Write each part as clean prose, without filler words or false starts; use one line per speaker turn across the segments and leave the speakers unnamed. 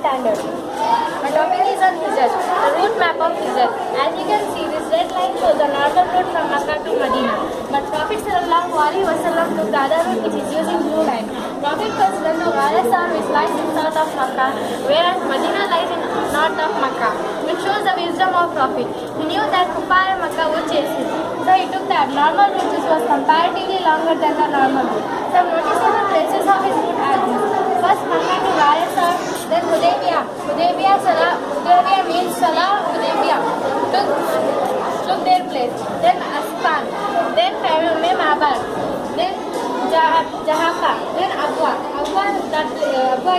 standard. The topic is on Hijrat, the route map of Hijrat. As you can see, this red line shows the normal route from Makkah to Medina. But Prophet ﷺ took the other route, which is using blue line. Prophet first went to Gharesar, which lies in south of Makkah, whereas Medina lies in north of Makkah, which shows the wisdom of Prophet. He knew that Kuffar and Makkah would chase him, so he took the abnormal route, which was comparatively longer than the normal route. Some noticeable places of his route are these. First, Makkah to Gharesar, then Hudaybiyah. Hudaybiyah means Salah Hudaybiyah. Took their place. Then Asfan. Then Ma'bar. Then Jahaka. Then Abwa. Abwa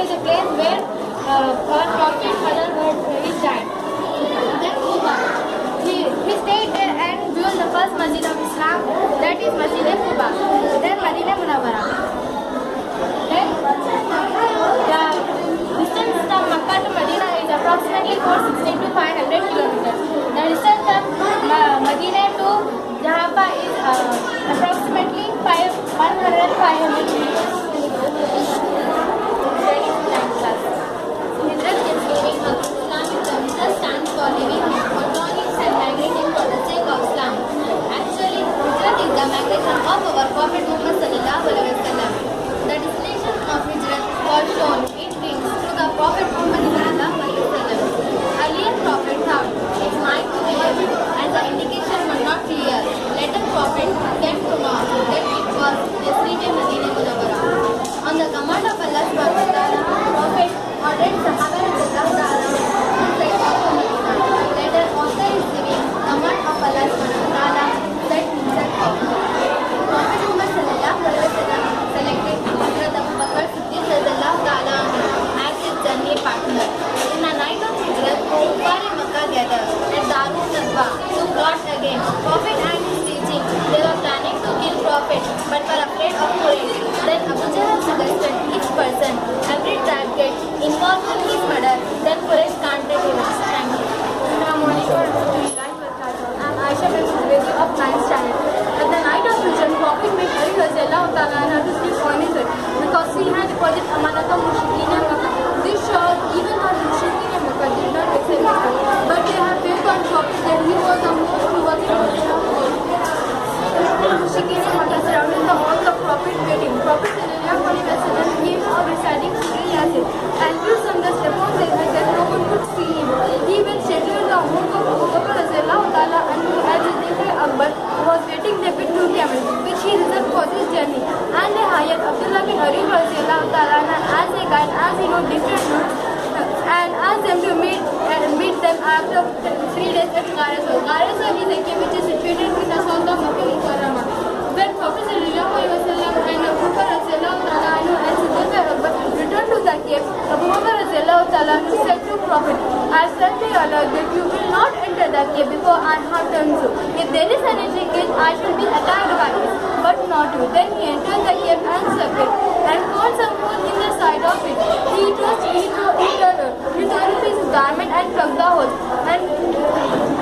is a place where our Prophet Mother died. Then Quba. He stayed there and built the first Masjid of Islam, that is Masjid Quba. Then Madinah Munawwara. Then the distance from Makkah to Medina is approximately 460 to 500 kilometers. The distance from Medina to Jahapa is approximately 105 kilometers. Hijrat is meaning of Islamic term. Hijrat stands for living autonomous and migrating for the sake of Islam. Actually, Hijrat is the migration of our Prophet Muhammad sallallahu alaihi wasallam. The destination of Hijrat was shown in dreams to the Prophet Muhammad sallallahu alaihi wasallam. Earlier Prophet thought it might be heavy and the indication was not clear. Later Prophet came to know that it was Yasrib Madinah Munawwara. On the command of Allah subhanahu wa ta'ala, Prophet ordered Sahaba radhiyallahu ta'ala to set out to Medina. Later, after his giving command of Allah subhanahu wa ta'ala, set out. Prophet Muhammad sallallahu alaihi wasallam selected Hazrat Abu Bakr Siddiq radhiyallahu ta'ala as his journey partner. In the night of Hijrat, Kuffar in Makkah gathered at Darun Nadwa to plot again. Prophet and his teaching, they were planning to kill Prophet but were afraid of Quraysh. Then Abu Jahl suggested each person, every tribe gets involved in his murder, then Quraysh can't take revenge. Thank you. I'm Aisha bin Sudwezi of 9th standard. At the night of Hijrat, Prophet made Ali radhiyallahu ta'ala to sleep on his bed because he had deposited amanat of Mushrikeen in Makkah. This shows even though Mushrikeen in Makkah did not accept Islam, but they have faith on Prophet that he was the most trustworthy person of all. Mushrikeen in Makkah surrounded the halls of Prophet waiting. Prophet sallallahu alaihi wasallam came out reciting Surah Yasin and built some dust upon their head that no one could see him. He went straight to the home of Abu Bakr radhiyallahu ta'ala and as his nephew Akbar was waiting there with 2 camels, which he reserved for this journey. And they hired Abdullah bin Arif radhiyallahu ta'ala as a guide, as he knew different routes, and asked them to meet them after 3 days at Gharesar. Gharesar is a cave which is situated in the south of Makkah Mukarramah. When Prophet sallallahu alaihi wasallam and Abu Bakr radhiyallahu ta'ala and Siddiq Akbar returned to the cave, Abu Bakr radhiyallahu ta'ala said to Prophet, I certainly Allah that you will not enter the cave before I have done so. If there is any leakage, I shall be attacked by it, but not you. Then he entered the cave and slept it, and found some hole in the side of it. He tore his garment and plugged the holes, and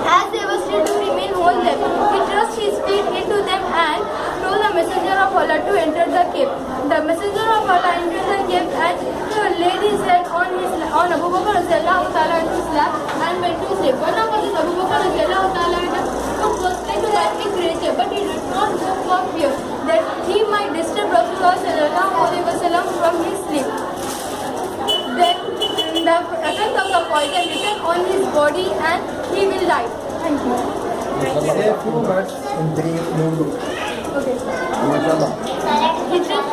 as they were still to remain whole left, he thrust his feet into them and told the messenger of Allah to enter the cave. The messenger of Allah entered the cave and laid his head on Abu Bakr radhiyallahu ta'ala his lap and went to sleep. One of us, Abu Bakr radhiyallahu ta'ala took closely to that creature, but he did not go for fear that he might disturb Rasulullah sallallahu alaihi wasallam from his sleep. Then the effect of the poison returned on his body and he will die. Thank you.
Say a few words in brief Urdu.
Okay.
MashaAllah.
Hijrat